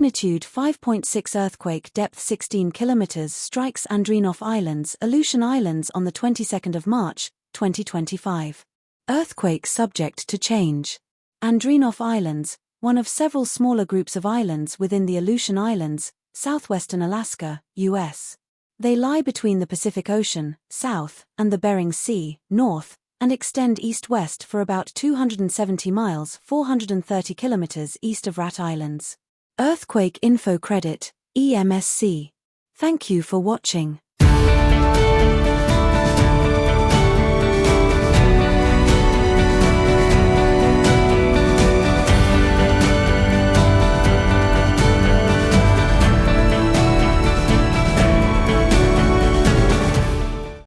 Magnitude 5.6 earthquake, depth 16 kilometers, strikes Andreanof Islands, Aleutian Islands on the 22nd of March, 2025. Earthquake subject to change. Andreanof Islands, one of several smaller groups of islands within the Aleutian Islands, southwestern Alaska, U.S. They lie between the Pacific Ocean, south, and the Bering Sea, north, and extend east-west for about 270 miles 430 kilometers east of Rat Islands. Earthquake Info Credit, EMSC. Thank you for watching.